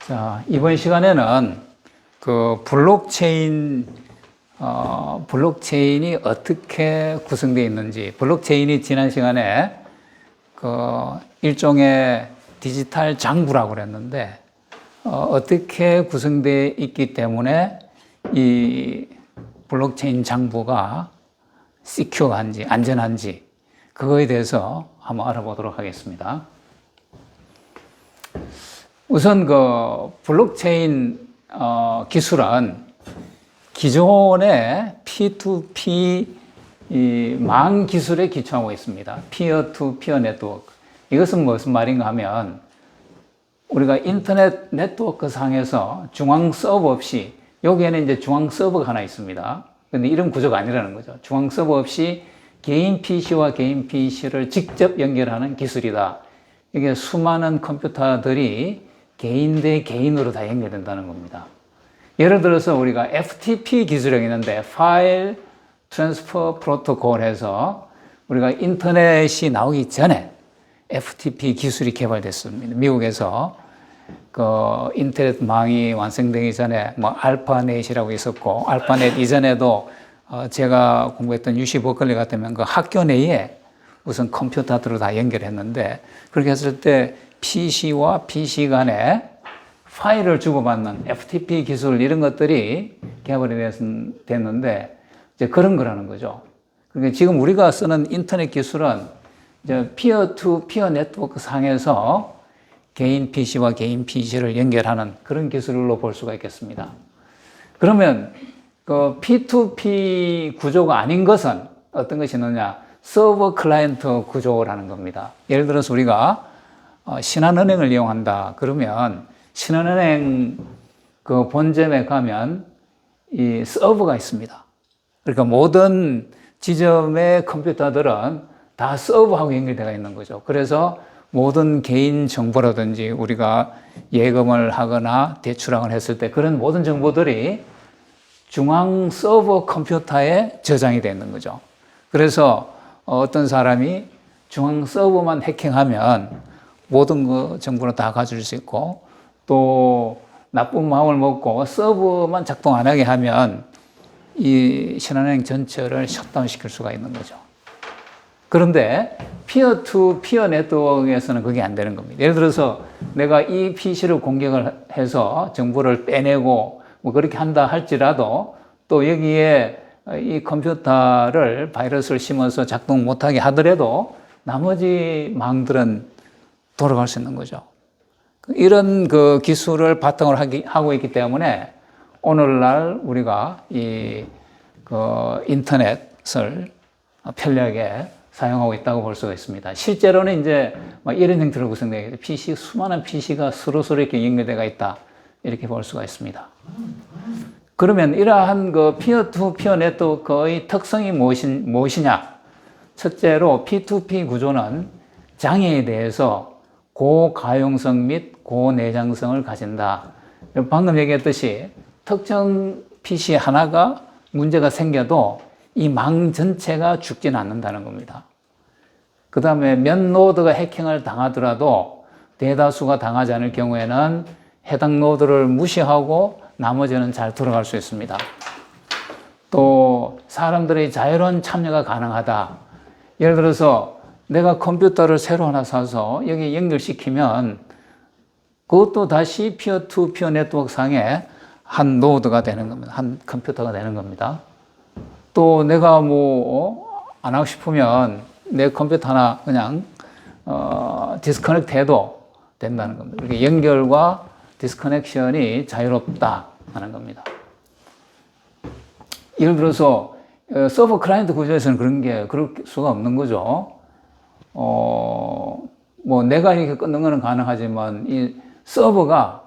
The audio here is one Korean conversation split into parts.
자, 이번 시간에는 블록체인이 어떻게 구성되어 있는지, 블록체인이 지난 시간에 일종의 디지털 장부라고 그랬는데, 어떻게 구성되어 있기 때문에 이 블록체인 장부가 시큐어한지, 안전한지, 그거에 대해서 한번 알아보도록 하겠습니다. 우선 블록체인 기술은 기존의 P2P 망 기술에 기초하고 있습니다. 피어 투 피어 네트워크. 이것은 무슨 말인가 하면 우리가 인터넷 네트워크 상에서 중앙 서버 없이, 여기에는 이제 중앙 서버가 하나 있습니다. 근데 이런 구조가 아니라는 거죠. 중앙 서버 없이 개인 PC와 개인 PC를 직접 연결하는 기술이다. 이게 수많은 컴퓨터들이 개인 대 개인으로 다 연결된다는 겁니다. 예를 들어서 우리가 FTP 기술이 있는데 파일 트랜스퍼 프로토콜 해서 우리가 인터넷이 나오기 전에 FTP 기술이 개발됐습니다. 미국에서 인터넷 망이 완성되기 전에 알파넷이라고 있었고, 알파넷 이전에도 제가 공부했던 UC 버클리 같으면 학교 내에 우선 컴퓨터들을 다 연결했는데, 그렇게 했을 때 PC와 PC 간에 파일을 주고받는 FTP 기술, 이런 것들이 개발이 됐는데, 이제 그런 거라는 거죠. 그러니까 지금 우리가 쓰는 인터넷 기술은 이제 피어 투 피어 네트워크 상에서 개인 PC와 개인 PC를 연결하는 그런 기술로 볼 수가 있겠습니다. 그러면 P2P 구조가 아닌 것은 어떤 것이 있느냐? 서버 클라이언트 구조라는 겁니다. 예를 들어서 우리가 신한은행을 이용한다. 그러면 신한은행 본점에 가면 이 서버가 있습니다. 그러니까 모든 지점의 컴퓨터들은 다 서버하고 연결되어 있는 거죠. 그래서 모든 개인 정보라든지 우리가 예금을 하거나 대출을 했을 때 그런 모든 정보들이 중앙 서버 컴퓨터에 저장이 되어 있는 거죠. 그래서 어떤 사람이 중앙 서버만 해킹하면 모든 정보를 다 가질 수 있고, 또 나쁜 마음을 먹고 서버만 작동 안 하게 하면 이 신한은행 전체를 셧다운 시킬 수가 있는 거죠. 그런데 피어 투 피어 네트워크에서는 그게 안 되는 겁니다. 예를 들어서 내가 이 PC를 공격을 해서 정보를 빼내고 그렇게 한다 할지라도, 또 여기에 이 컴퓨터를 바이러스를 심어서 작동 못하게 하더라도 나머지 망들은 돌아갈 수 있는 거죠. 이런 기술을 바탕으로 하고 있기 때문에 오늘날 우리가 이 인터넷을 편리하게 사용하고 있다고 볼 수가 있습니다. 실제로는 이제 이런 형태로 구성되어 있고, 수많은 PC가 서로 이렇게 연결되어 있다, 이렇게 볼 수가 있습니다. 그러면 이러한 피어 투 피어 네트워크의 특성이 무엇이냐? 첫째로 P2P 구조는 장애에 대해서 고가용성 및 고내장성을 가진다. 방금 얘기했듯이 특정 PC 하나가 문제가 생겨도 이 망 전체가 죽지는 않는다는 겁니다. 그 다음에 몇 노드가 해킹을 당하더라도 대다수가 당하지 않을 경우에는 해당 노드를 무시하고 나머지는 잘 돌아갈 수 있습니다. 또 사람들의 자유로운 참여가 가능하다. 예를 들어서 내가 컴퓨터를 새로 하나 사서 여기 연결시키면 그것도 다시 피어 투 피어 네트워크 상에 한 노드가 되는 겁니다. 한 컴퓨터가 되는 겁니다. 또 내가 안 하고 싶으면 내 컴퓨터 하나 그냥 디스커넥트 해도 된다는 겁니다. 이렇게 연결과 디스커넥션이 자유롭다 하는 겁니다. 예를 들어서 서버 클라이언트 구조에서는 그럴 수가 없는 거죠. 내가 이렇게 끊는 거는 가능하지만 이 서버가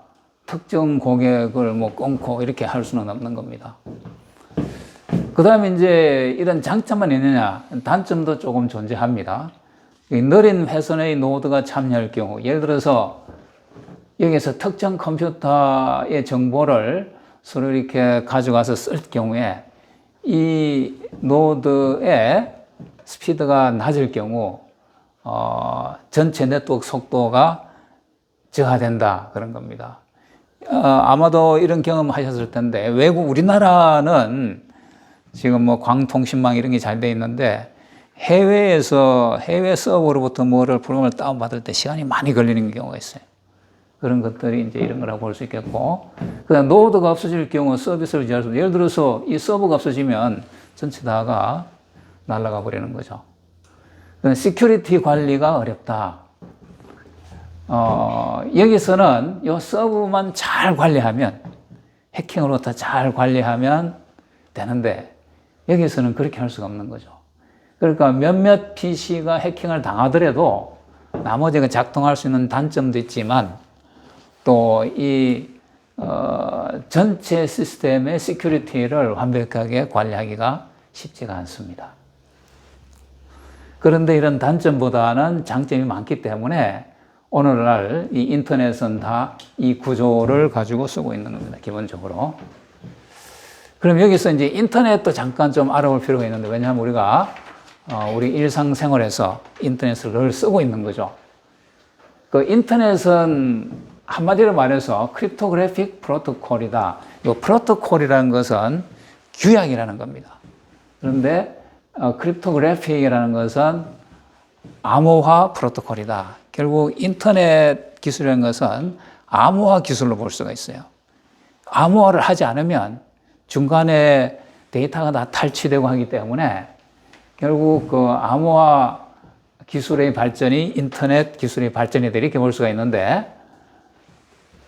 특정 고객을 끊고 이렇게 할 수는 없는 겁니다. 그 다음에 이제 이런 장점만 있느냐? 단점도 조금 존재합니다. 느린 회선의 노드가 참여할 경우, 예를 들어서 여기서 특정 컴퓨터의 정보를 서로 이렇게 가져가서 쓸 경우에 이 노드의 스피드가 낮을 경우 전체 네트워크 속도가 저하된다, 그런 겁니다. 아마도 이런 경험 하셨을 텐데, 우리나라는 지금 뭐 광통신망 이런 게 잘 돼 있는데, 해외 서버로부터 프로그램을 다운받을 때 시간이 많이 걸리는 경우가 있어요. 그런 것들이 이제 이런 거라고 볼 수 있겠고, 그다음 노드가 없어질 경우 서비스를 유지할 수, 예를 들어서 이 서버가 없어지면 전체 다가 날아가 버리는 거죠. 시큐리티 관리가 어렵다. 여기서는 이 서버만 잘 관리하면, 해킹으로부터 잘 관리하면 되는데, 여기서는 그렇게 할 수가 없는 거죠. 그러니까 몇몇 PC가 해킹을 당하더라도 나머지가 작동할 수 있는 단점도 있지만, 또 전체 시스템의 시큐리티를 완벽하게 관리하기가 쉽지가 않습니다. 그런데 이런 단점보다는 장점이 많기 때문에 오늘날 이 인터넷은 다 이 구조를 가지고 쓰고 있는 겁니다. 기본적으로. 그럼 여기서 이제 인터넷도 잠깐 좀 알아볼 필요가 있는데, 왜냐하면 우리가 우리 일상생활에서 인터넷을 늘 쓰고 있는 거죠. 그 인터넷은 한마디로 말해서 크립토그래픽 프로토콜이다. 이 프로토콜이라는 것은 규약이라는 겁니다. 그런데 크립토그래픽이라는 것은 암호화 프로토콜이다. 결국 인터넷 기술이라는 것은 암호화 기술로 볼 수가 있어요. 암호화를 하지 않으면 중간에 데이터가 다 탈취되고 하기 때문에 결국 그 암호화 기술의 발전이 인터넷 기술의 발전이다, 이렇게 볼 수가 있는데,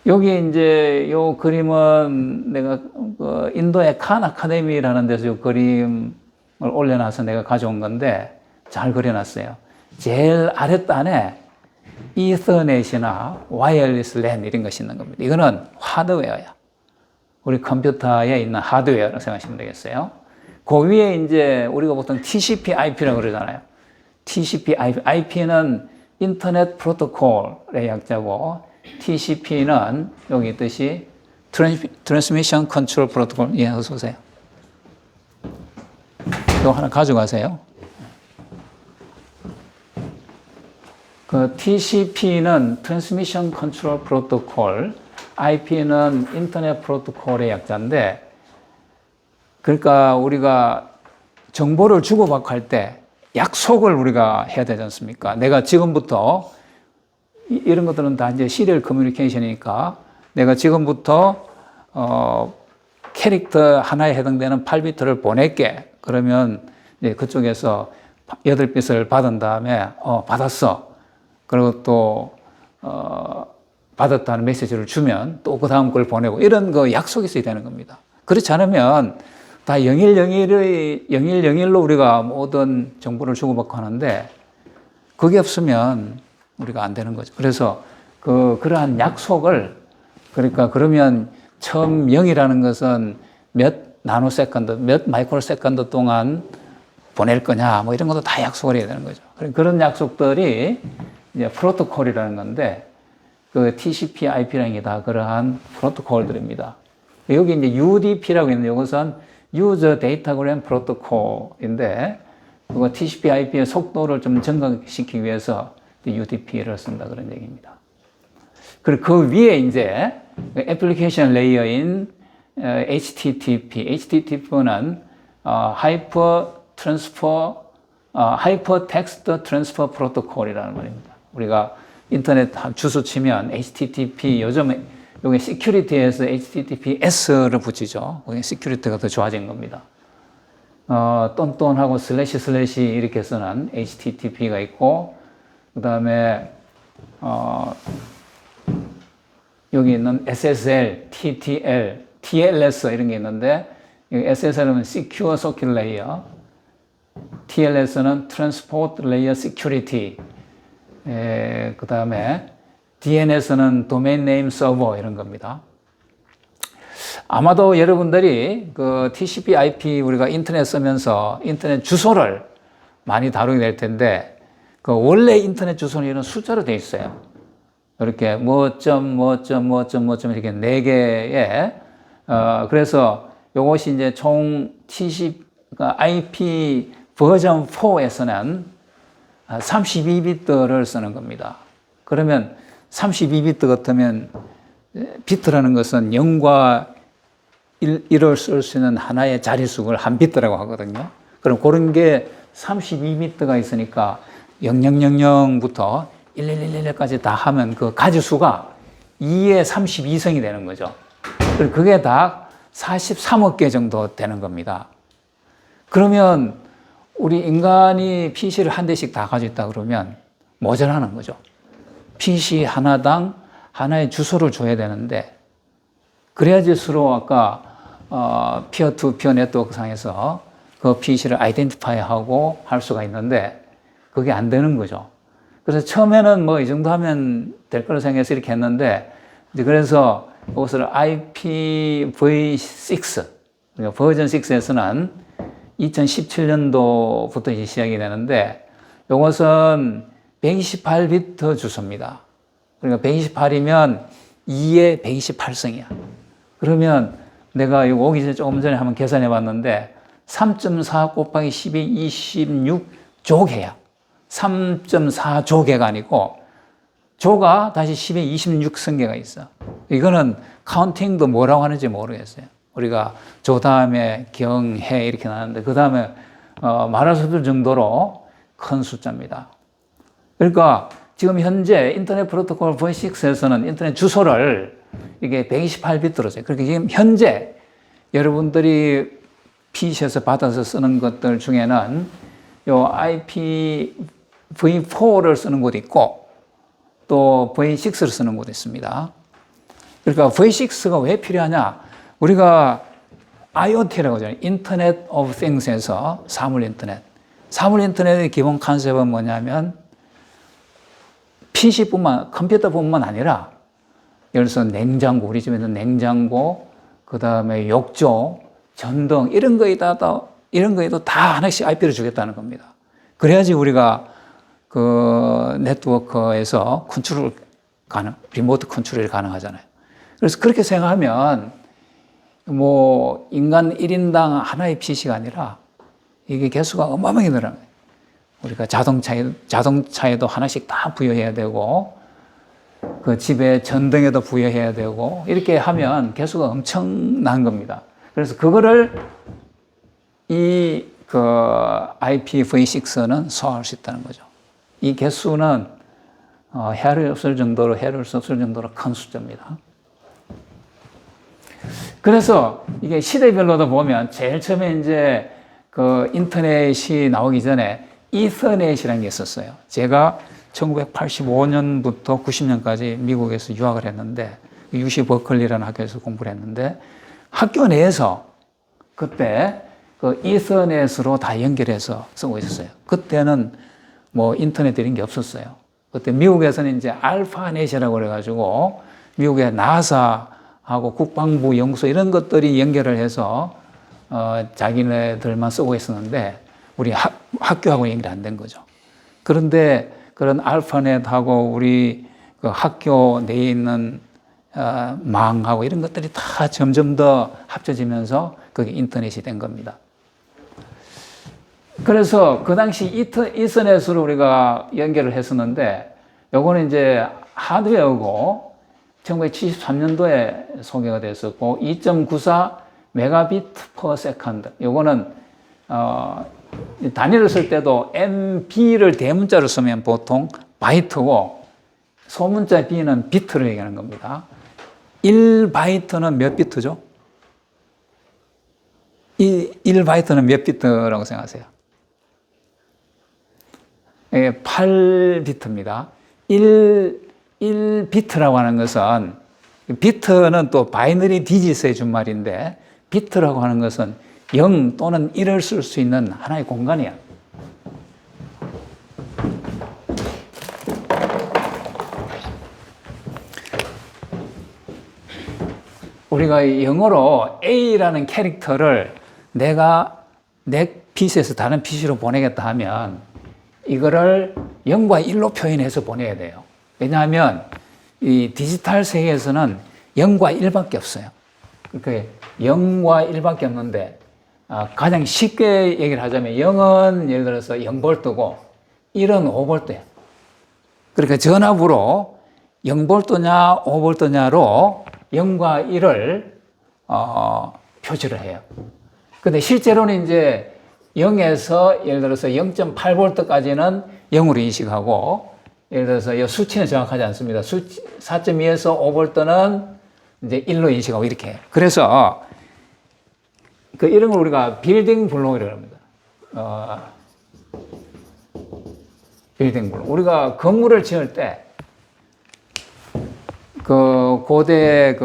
여기 이제 요 그림은 내가 그 인도의 칸 아카데미라는 데서 요 그림을 올려놔서 내가 가져온 건데, 잘 그려놨어요. 제일 아랫단에 이더넷이나 와이어리스 랜 이런 것이 있는 겁니다. 이거는 하드웨어야. 우리 컴퓨터에 있는 하드웨어라고 생각하시면 되겠어요. 그 위에 이제 우리가 보통 TCP/IP라고 그러잖아요. TCP/IP는 인터넷 프로토콜의 약자고, TCP는 여기 있듯이 트랜스미션 컨트롤 프로토콜. 예, 어서 오세요. 이거 하나 가져가세요. 그 TCP는 트랜스미션 컨트롤 프로토콜, IP는 인터넷 프로토콜의 약자인데, 그러니까 우리가 정보를 주고받고 할 때 약속을 우리가 해야 되지 않습니까? 내가 지금부터, 이런 것들은 다 이제 시리얼 커뮤니케이션이니까, 내가 지금부터 캐릭터 하나에 해당되는 8비트를 보낼게. 그러면 이제 그쪽에서 8빛을 받은 다음에 받았어. 그리고 또 받았다는 메시지를 주면 또 그 다음 걸 보내고, 이런 거 약속이 있어야 되는 겁니다. 그렇지 않으면 다 0101로 우리가 모든 정보를 주고받고 하는데, 그게 없으면 우리가 안 되는 거죠. 그래서 그러한 약속을, 그러니까 그러면 처음 0이라는 것은 몇 나노세컨드, 몇 마이크로세컨드 동안 보낼 거냐, 뭐 이런 것도 다 약속을 해야 되는 거죠. 그런 약속들이 이제 프로토콜이라는 건데, 그 TCP/IP라는 게 다 그러한 프로토콜들입니다. 여기 이제 UDP라고 있는데, 이것은 User Datagram Protocol인데, 그거 TCP/IP의 속도를 좀 증가시키기 위해서 UDP를 쓴다, 그런 얘기입니다. 그리고 그 위에 이제 애플리케이션 레이어인 HTTP, HTTP는 하이퍼 텍스트 트랜스퍼 프로토콜이라는 말입니다. 우리가 인터넷 주소 치면 HTTP, 요즘에 여기 시큐리티에서 HTTPS를 붙이죠. 거기 시큐리티가 더 좋아진 겁니다. 똔똔하고 슬래시 이렇게 쓰는 HTTP가 있고, 그 다음에 여기 있는 SSL, TTL, TLS 이런 게 있는데, SSL은 Secure Socket Layer, TLS는 Transport Layer Security, 그 다음에 DNS는 Domain Name Server 이런 겁니다. 아마도 여러분들이 그 TCP/IP 우리가 인터넷 쓰면서 인터넷 주소를 많이 다루게 될 텐데, 그 원래 인터넷 주소는 이런 숫자로 되어 있어요. 이렇게 이렇게 4개의 그래서 이것이 이제 총 IP 버전 4에서는 32비트를 쓰는 겁니다. 그러면 32비트 같으면 비트라는 것은 0과 1을 쓸 수 있는 하나의 자릿수를 한 비트라고 하거든요. 그럼 그런 게 32비트가 있으니까 0000부터 1111까지 다 하면 그 가지수가 2의 32승이 되는 거죠. 그게 다 43억 개 정도 되는 겁니다. 그러면 우리 인간이 PC를 한 대씩 다 가지고 있다 그러면 모자라는 거죠. PC 하나당 하나의 주소를 줘야 되는데, 그래야지 서로 아까 피어 투 피어 네트워크 상에서 그 PC를 아이덴티파이하고 할 수가 있는데 그게 안 되는 거죠. 그래서 처음에는 뭐 이 정도 하면 될 거라 생각해서 이렇게 했는데, 이제 그래서 이것을 IPv6, 그러니까 버전 6에서는 2017년도부터 이제 시작이 되는데, 이것은 128비트 주소입니다. 그러니까 128이면 2의 128승이야. 그러면 내가 이거 오기 전에 조금 전에 한번 계산해 봤는데 3.4 곱하기 12, 26조개야. 3.4조개가 아니고 조가 다시 10에 26승계가 있어. 이거는 카운팅도 뭐라고 하는지 모르겠어요. 우리가 조 다음에 경, 해 이렇게 나왔는데 그 다음에 말할 수 없을 정도로 큰 숫자입니다. 그러니까 지금 현재 인터넷 프로토콜 V6에서는 인터넷 주소를 이게 128비트로 써요. 그러니까 지금 현재 여러분들이 PC에서 받아서 쓰는 것들 중에는 요 IPv4를 쓰는 곳이 있고 또 V6를 쓰는 곳이 있습니다. 그러니까 V6가 왜 필요하냐? 우리가 IoT라고 하잖아요. 인터넷 오브 띵스에서 사물 인터넷. 사물 인터넷의 기본 컨셉은 뭐냐면 컴퓨터뿐만 아니라 예를 들어서 냉장고, 우리 집에 있는 냉장고, 그 다음에 욕조, 전등 이런 거에도 다 하나씩 IP를 주겠다는 겁니다. 그래야지 우리가 그 네트워크에서 리모트 컨트롤이 가능하잖아요. 그래서 그렇게 생각하면 뭐 인간 1인당 하나의 PC가 아니라 이게 개수가 어마어마하게 늘어나요. 우리가 자동차에도 하나씩 다 부여해야 되고, 그 집에 전등에도 부여해야 되고, 이렇게 하면 개수가 엄청난 겁니다. 그래서 그거를 IPv6는 소화할 수 있다는 거죠. 이 개수는 헤아릴 수 없을 정도로 큰 숫자입니다. 그래서 이게 시대별로도 보면 제일 처음에 이제 그 인터넷이 나오기 전에 이더넷이라는 게 있었어요. 제가 1985년부터 90년까지 미국에서 유학을 했는데, UC 버클리라는 학교에서 공부를 했는데, 학교 내에서 그때 그 이더넷으로 다 연결해서 쓰고 있었어요. 그때는 뭐 인터넷 이런 게 없었어요. 그때 미국에서는 이제 알파넷이라고 그래가지고 미국의 나사하고 국방부 연구소 이런 것들이 연결을 해서 자기네들만 쓰고 있었는데 우리 학교하고 연결이 안 된 거죠. 그런데 그런 알파넷하고 우리 그 학교 내에 있는 망하고 이런 것들이 다 점점 더 합쳐지면서 그게 인터넷이 된 겁니다. 그래서 그 당시 이더넷으로 우리가 연결을 했었는데, 요거는 이제 하드웨어고 1973년도에 소개가 됐었고 2.94 메가비트 퍼 세컨드. 요거는 단위를 쓸 때도 MB를 대문자로 쓰면 보통 바이트고 소문자 B는 비트를 얘기하는 겁니다. 1바이트는 몇 비트죠? 1바이트는 몇 비트라고 생각하세요? 8비트입니다. 1비트라고 하는 것은, 비트는 또 바이너리 디짓의 준말인데, 비트라고 하는 것은 0 또는 1을 쓸 수 있는 하나의 공간이야. 우리가 영어로 A라는 캐릭터를 내가 내 PC에서 다른 PC로 보내겠다 하면 이거를 0과 1로 표현해서 보내야 돼요. 왜냐하면 이 디지털 세계에서는 0과 1밖에 없어요. 그러니까 0과 1밖에 없는데 가장 쉽게 얘기를 하자면 0은 예를 들어서 0V고 1은 5V야. 그러니까 전압으로 0볼트냐 5볼트냐로 0과 1을 표시를 해요. 근데 실제로는 이제 0에서 예를 들어서 0.8볼트까지는 0으로 인식하고, 예를 들어서 이 수치는 정확하지 않습니다. 4.2에서 5볼트는 이제 1로 인식하고 이렇게 해요. 그래서 이런 걸 우리가 빌딩 블록이라고 합니다. 빌딩 블록. 우리가 건물을 지을 때 고대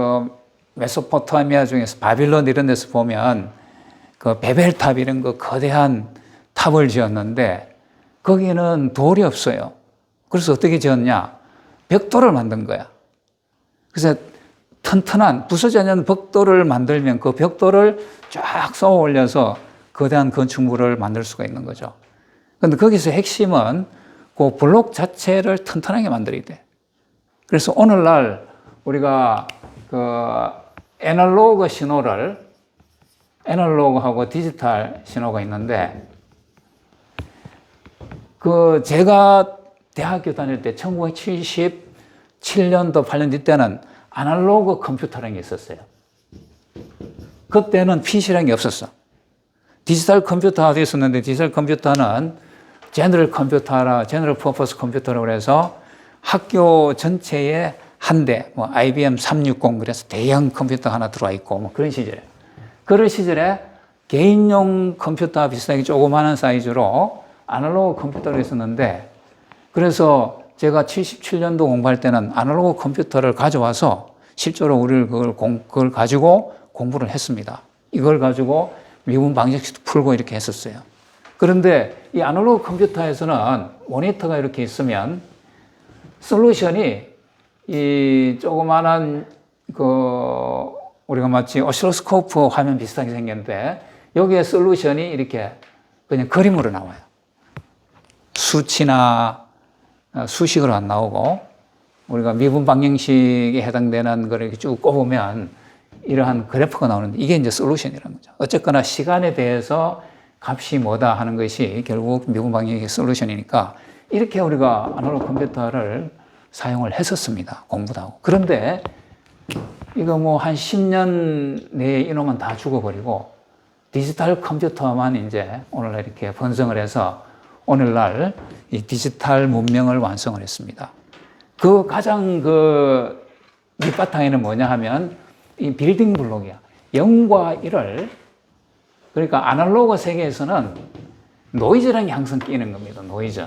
메소포타미아 중에서 바빌론 이런 데서 보면 베벨탑 이런 거대한 탑을 지었는데 거기는 돌이 없어요. 그래서 어떻게 지었냐? 벽돌을 만든 거야. 그래서 튼튼한 부서지지 않는 벽돌을 만들면 그 벽돌을 쫙 쏘아 올려서 거대한 건축물을 만들 수가 있는 거죠. 그런데 거기서 핵심은 그 블록 자체를 튼튼하게 만들어야 돼. 그래서 오늘날 우리가 애널로그 신호를, 애널로그하고 디지털 신호가 있는데, 제가 대학교 다닐 때 1977년도 8년 이때는 아날로그 컴퓨터라는 게 있었어요. 그때는 PC라는 게 없었어. 디지털 컴퓨터가 있었는데, 디지털 컴퓨터는 제너럴 퍼포스 컴퓨터라고 해서 학교 전체에 한 대, IBM 360, 그래서 대형 컴퓨터 하나 들어와 있고, 그런 시절에. 그런 시절에 개인용 컴퓨터와 비슷하게 조그마한 사이즈로 아날로그 컴퓨터가 있었는데, 그래서 제가 77년도 공부할 때는 아날로그 컴퓨터를 가져와서 실제로 우리를 그걸 가지고 공부를 했습니다. 이걸 가지고 미분 방정식도 풀고 이렇게 했었어요. 그런데 이 아날로그 컴퓨터에서는 모니터가 이렇게 있으면 솔루션이 이 조그마한 우리가 마치 오실로스코프 화면 비슷하게 생겼는데 여기에 솔루션이 이렇게 그냥 그림으로 나와요. 수치나 수식으로 안 나오고 우리가 미분 방정식에 해당되는 걸 이렇게 쭉 꼽으면 이러한 그래프가 나오는데 이게 이제 솔루션이라는 거죠. 어쨌거나 시간에 대해서 값이 뭐다 하는 것이 결국 미분 방정식의 솔루션이니까 이렇게 우리가 아날로그 컴퓨터를 사용을 했었습니다. 공부도 하고. 그런데 이거 한 10년 내에 이놈은 다 죽어버리고 디지털 컴퓨터만 이제 오늘날 이렇게 번성을 해서 오늘날 이 디지털 문명을 완성을 했습니다. 가장 밑바탕에는 뭐냐 하면 이 빌딩 블록이야. 0과 1을, 그러니까 아날로그 세계에서는 노이즈라는 게 항상 끼는 겁니다. 노이즈.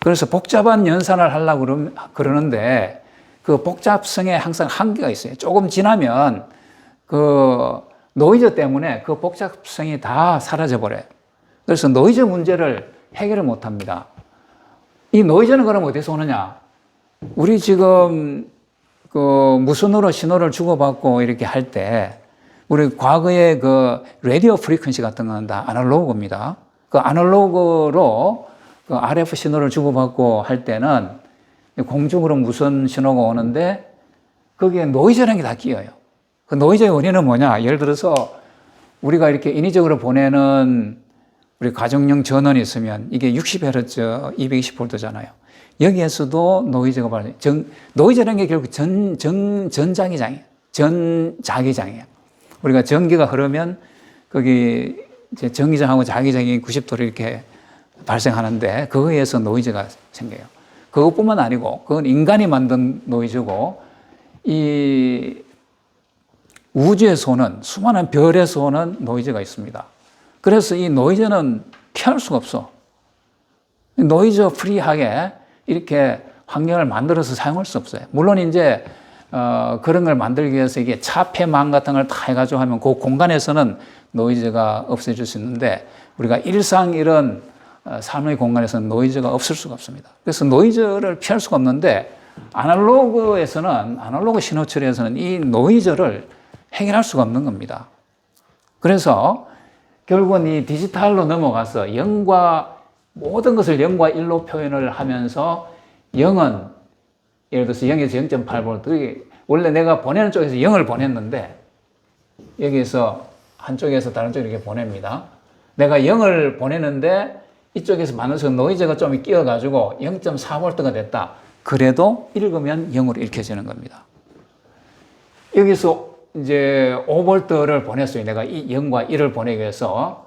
그래서 복잡한 연산을 하려고 그러는데 그 복잡성에 항상 한계가 있어요. 조금 지나면 노이즈 때문에 그 복잡성이 다 사라져버려요. 그래서 노이즈 문제를 해결을 못 합니다. 이 노이즈는 그럼 어디서 오느냐? 우리 지금 무선으로 신호를 주고받고 이렇게 할 때 우리 과거에 라디오 프리퀀시 같은 건 다 아날로그입니다. 아날로그로 RF 신호를 주고받고 할 때는 공중으로 무선 신호가 오는데 거기에 노이즈라는 게 다 끼어요. 그 노이즈의 원인은 뭐냐? 예를 들어서 우리가 이렇게 인위적으로 보내는 우리 가정용 전원이 있으면 이게 60Hz, 220V잖아요. 여기에서도 노이즈가 발生. 노이즈라는 게 결국 전자기장이에요. 전자기장이에요. 우리가 전기가 흐르면 거기 이제 전기장하고 자기장이 90도로 이렇게 발생하는데 그거에 의해서 노이즈가 생겨요. 그것뿐만 아니고 그건 인간이 만든 노이즈고 이 우주에서 오는 수많은 별에서 오는 노이즈가 있습니다. 그래서 이 노이즈는 피할 수가 없어. 노이즈 프리하게 이렇게 환경을 만들어서 사용할 수 없어요. 물론 이제 그런 걸 만들기 위해서 이게 차폐망 같은 걸 다 해가지고 하면 그 공간에서는 노이즈가 없어질 수 있는데 우리가 일상 이런 삶의 공간에서는 노이즈가 없을 수가 없습니다. 그래서 노이즈를 피할 수가 없는데 아날로그 신호 처리에서는 이 노이즈를 해결할 수가 없는 겁니다. 그래서 결국은 이 디지털로 넘어가서 모든 것을 0과 1로 표현을 하면서 0은 예를 들어서 0에서 0.8V 원래 내가 보내는 쪽에서 0을 보냈는데 여기에서 한쪽에서 다른 쪽으로 이렇게 보냅니다. 내가 0을 보내는데 이쪽에서 만들어서 노이즈가 좀 끼어가지고 0.4V가 됐다. 그래도 읽으면 0으로 읽혀지는 겁니다. 여기서 이제 5V를 보냈어요. 내가 0과 1을 보내기 위해서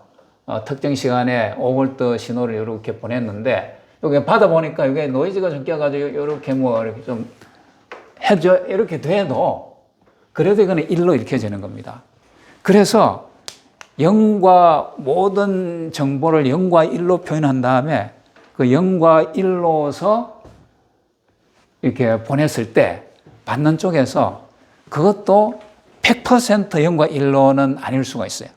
특정 시간에 5V 신호를 이렇게 보냈는데 여기 받아보니까 이게 노이즈가 좀 껴가지고 이렇게 뭐 이렇게 좀 해줘 이렇게 돼도 그래도 이거는 1로 읽혀지는 겁니다. 그래서 0과 모든 정보를 0과 1로 표현한 다음에 그 0과 1로서 이렇게 보냈을 때 받는 쪽에서 그것도 100% 0과 1로는 아닐 수가 있어요.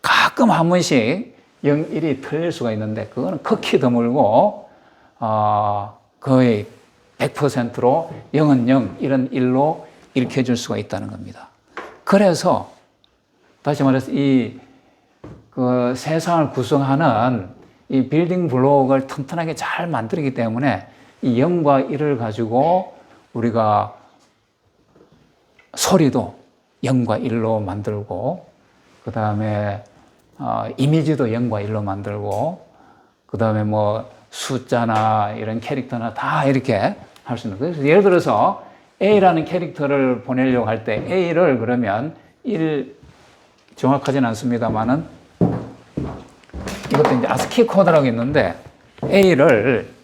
가끔 한 번씩 0, 1이 틀릴 수가 있는데 그거는 극히 드물고 거의 100%로 0은 0, 1은 1로 읽혀줄 수가 있다는 겁니다. 그래서 다시 말해서 그 세상을 구성하는 이 빌딩 블록을 튼튼하게 잘 만들기 때문에 이 0과 1을 가지고 우리가 소리도 0과 1로 만들고 그 다음에 이미지도 0과 1로 만들고 그 다음에 뭐 숫자나 이런 캐릭터나 다 이렇게 할 수 있는 거예요. 그래서 예를 들어서 A라는 캐릭터를 보내려고 할 때 A를 그러면 1 정확하진 않습니다만은 이것도 이제 아스키 코드라고 있는데 A를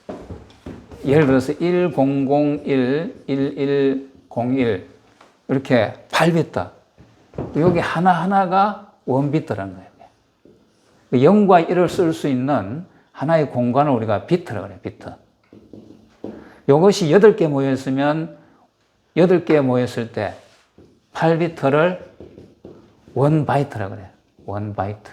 예를 들어서 1001, 1101 이렇게 8비트 여기 하나하나가 원비트라는 거예요. 0과 1을 쓸 수 있는 하나의 공간을 우리가 비트라고 그래요. 비트. 이것이 8개 모였으면 8개 모였을 때 8비트를 1바이트라고 그래요. 1바이트.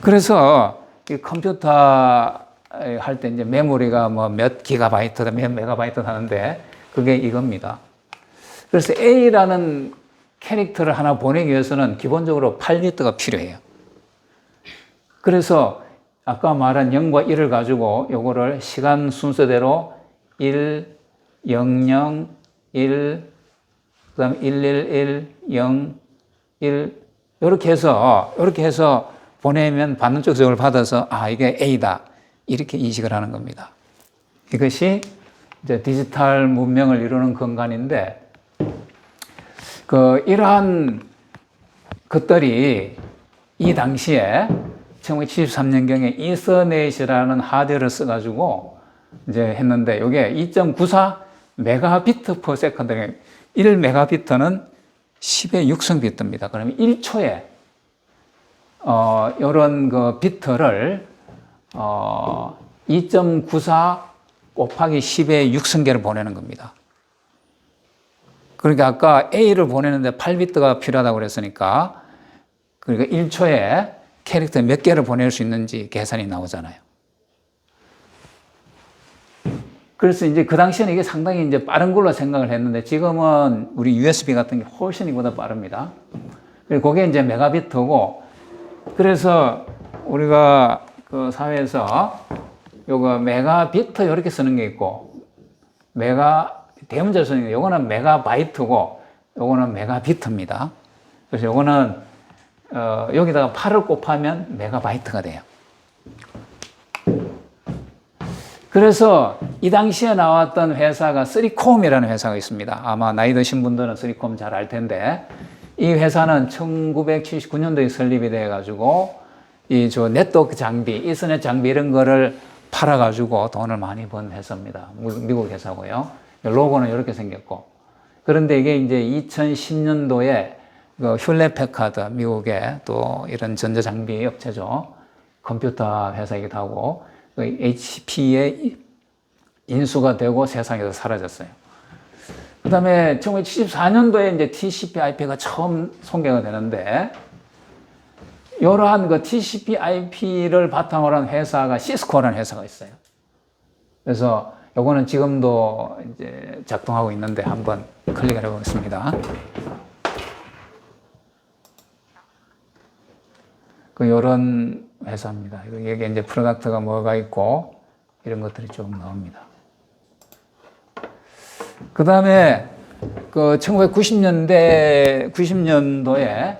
그래서 이 컴퓨터 할 때 이제 메모리가 뭐 몇 기가바이트다, 몇 메가바이트 하는데 그게 이겁니다. 그래서 A라는 캐릭터를 하나 보내기 위해서는 기본적으로 8비트가 필요해요. 그래서 아까 말한 0과 1을 가지고 요거를 시간 순서대로 1, 0, 0, 1, 그 다음에 1, 1, 1, 0, 1 이렇게 해서 보내면 받는 쪽에서 이걸 받아서 이게 A다 이렇게 인식을 하는 겁니다. 이것이 이제 디지털 문명을 이루는 근간인데 이러한 것들이 이 당시에 1973년경에 이서넷이라는 하드웨어를 써가지고 이제 했는데 이게 2.94 메가비트 퍼 세컨드 1 메가비트는 10의 6성 비트입니다. 그러면 1초에 이런 그 비트를 2.94 곱하기 10의 6성계를 보내는 겁니다. 그러니까 아까 A를 보내는데 8비트가 필요하다고 그랬으니까 그러니까 1초에 캐릭터 몇 개를 보낼 수 있는지 계산이 나오잖아요. 그래서 이제 그 당시에는 이게 상당히 이제 빠른 걸로 생각을 했는데 지금은 우리 USB 같은 게 훨씬 이보다 빠릅니다. 그리고 그게 이제 메가비트고 그래서 우리가 그 사회에서 요거 메가비트 이렇게 쓰는 게 있고 대문자로 쓰는 게 요거는 메가바이트고 요거는 메가비트입니다. 그래서 요거는 여기다가 8을 곱하면 메가바이트가 돼요. 그래서 이 당시에 나왔던 회사가 3콤이라는 회사가 있습니다. 아마 나이 드신 분들은 3콤 잘 알 텐데 이 회사는 1979년도에 설립이 돼가지고 저 네트워크 장비, 이서넷 장비 이런 거를 팔아가지고 돈을 많이 번 회사입니다. 미국 회사고요. 로고는 이렇게 생겼고. 그런데 이게 이제 2010년도에 그 휴렛패카드, 미국의 또 이런 전자장비 업체죠. 컴퓨터 회사이기도 하고, 그 HP에 인수가 되고 세상에서 사라졌어요. 그 다음에 1974년도에 이제 TCP/IP가 처음 소개가 되는데, 이러한 그 TCP/IP를 바탕으로 한 회사가 시스코라는 회사가 있어요. 그래서 요거는 지금도 이제 작동하고 있는데 한번 클릭을 해보겠습니다. 요런 회사입니다. 여기 이제 프로덕트가 뭐가 있고 이런 것들이 좀 나옵니다. 그 다음에 그 1990년도에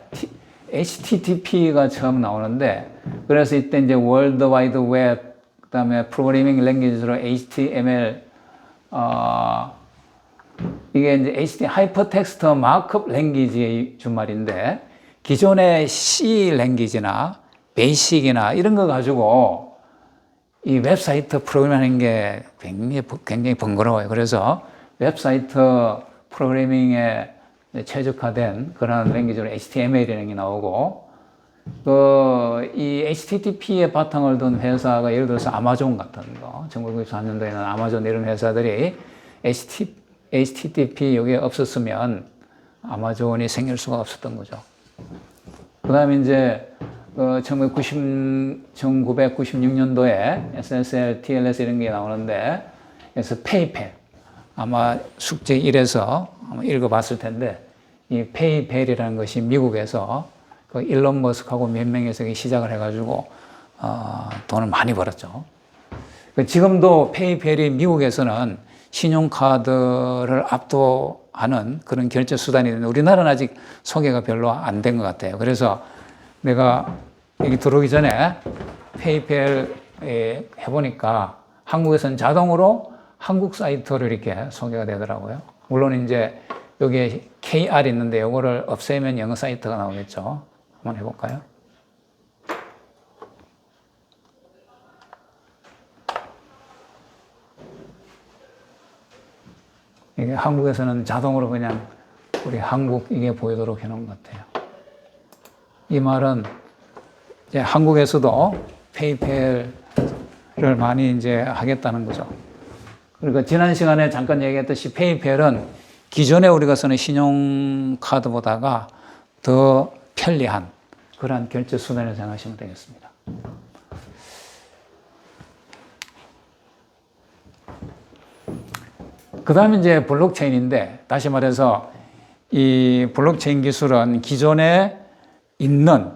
HTTP가 처음 나오는데 그래서 이때 이제 월드 와이드 웹 그다음에 프로그래밍 랭귀지로 HTML, 이게 이제 HTML 하이퍼텍스트 마크업 랭귀지의 준말인데, 기존의 C 랭귀지나 베이식이나 이런 거 가지고 이 웹사이트 프로그래밍하는 게 굉장히 번거로워요. 그래서 웹사이트 프로그래밍에 최적화된 그런 랭귀지로 HTML이라는 게 나오고, 이 HTTP에 바탕을 둔 회사가 예를 들어서 아마존 같은 거, 1994년도에는 아마존 이런 회사들이 HTTP 여기에 없었으면 아마존이 생길 수가 없었던 거죠. 그 다음에 이제 1996년도에 SSL, TLS 이런 게 나오는데, 그래서 페이펠, 아마 숙제 1에서 아마 읽어봤을 텐데, 이 페이펠이라는 것이 미국에서 그 일론 머스크하고 몇 명에서 시작을 해가지고 돈을 많이 벌었죠. 지금도 페이펠이 미국에서는 신용카드를 압도하는 그런 결제 수단이 있는데, 우리나라는 아직 소개가 별로 안 된 것 같아요. 그래서 내가 여기 들어오기 전에 페이펠 해보니까 한국에서는 자동으로 한국 사이트로 이렇게 소개가 되더라고요. 물론 이제 여기에 KR 있는데 이거를 없애면 영어 사이트가 나오겠죠. 한번 해볼까요? 이게 한국에서는 자동으로 그냥 우리 한국 이게 보이도록 해놓은 것 같아요. 이 말은 이제 한국에서도 페이펠을 많이 이제 하겠다는 거죠. 그러니까 지난 시간에 잠깐 얘기했듯이 페이펠은 기존에 우리가 쓰는 신용카드보다가 더 편리한 그러한 결제 수단을 생각하시면 되겠습니다. 그 다음에 이제 블록체인인데, 다시 말해서 이 블록체인 기술은 기존에 있는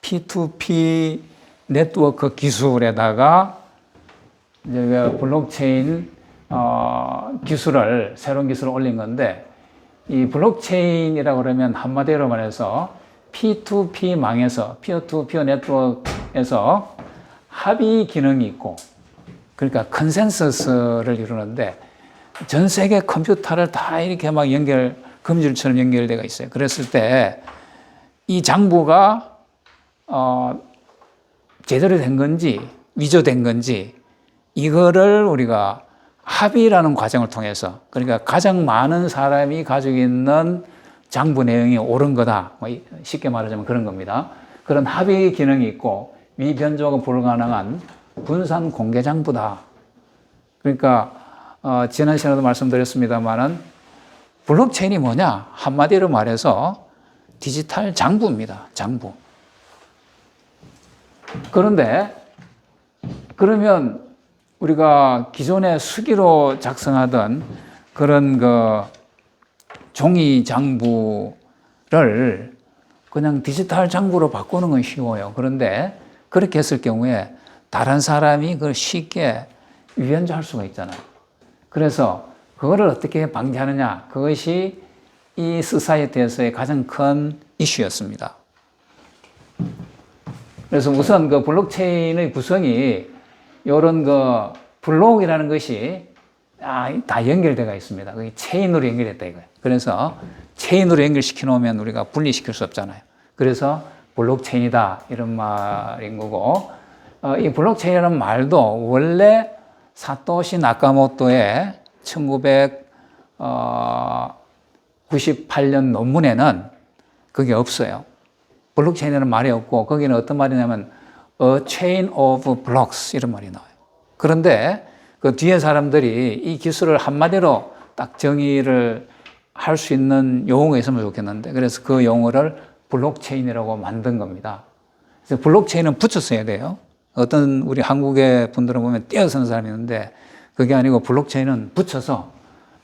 P2P 네트워크 기술에다가 이제 블록체인 기술을, 새로운 기술을 올린 건데, 이 블록체인이라고 그러면 한마디로 말해서 P2P망에서, 피어-투-피어 네트워크에서 합의 기능이 있고, 그러니까 컨센서스를 이루는데, 전 세계 컴퓨터를 다 이렇게 막 금줄처럼 연결되어 있어요. 그랬을 때 이 장부가 제대로 된 건지 위조된 건지, 이거를 우리가 합의라는 과정을 통해서, 그러니까 가장 많은 사람이 가지고 있는 장부 내용이 옳은 거다, 뭐 쉽게 말하자면 그런 겁니다. 그런 합의 기능이 있고 위변조가 불가능한 분산 공개 장부다. 그러니까 지난 시간에도 말씀드렸습니다만은 블록체인이 뭐냐? 한마디로 말해서 디지털 장부입니다. 장부. 그런데 그러면 우리가 기존에 수기로 작성하던 그런 종이 장부를 그냥 디지털 장부로 바꾸는 건 쉬워요. 그런데 그렇게 했을 경우에 다른 사람이 그걸 쉽게 위변조할 수가 있잖아요. 그래서 그거를 어떻게 방지하느냐, 그것이 이 소사이어티에서의 가장 큰 이슈였습니다. 그래서 우선 그 블록체인의 구성이 이런 블록이라는 것이 다 연결되어 있습니다. 그게 체인으로 연결됐다 이거예요. 그래서 체인으로 연결시켜 놓으면 우리가 분리시킬 수 없잖아요. 그래서 블록체인이다 이런 말인 거고, 이 블록체인이라는 말도 원래 사토시 나카모토의 1998년 논문에는 그게 없어요. 블록체인이라는 말이 없고, 거기는 어떤 말이냐면 A chain of blocks 이런 말이 나와요. 그런데 그 뒤에 사람들이 이 기술을 한마디로 딱 정의를 할 수 있는 용어가 있으면 좋겠는데, 그래서 그 용어를 블록체인이라고 만든 겁니다. 그래서 블록체인은 붙여 써야 돼요. 어떤 우리 한국의 분들은 보면 떼어쓰는 사람이 있는데, 그게 아니고 블록체인은 붙여서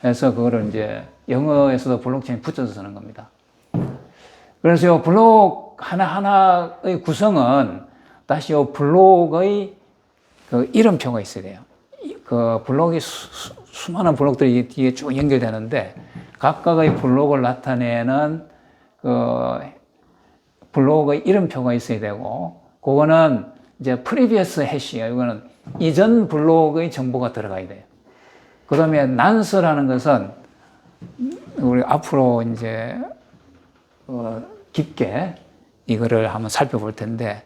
해서 그거를 이제 영어에서도 블록체인 붙여서 쓰는 겁니다. 그래서 이 블록 하나하나의 구성은 다시 이 블록의 그 이름표가 있어야 돼요. 그 블록이 수많은 블록들이 뒤에 쭉 연결되는데, 각각의 블록을 나타내는 그 블록의 이름표가 있어야 되고, 그거는 이제 previous hash예요. 이거는 이전 블록의 정보가 들어가야 돼요. 그 다음에 nance라는 것은 우리 앞으로 이제 깊게 이거를 한번 살펴볼 텐데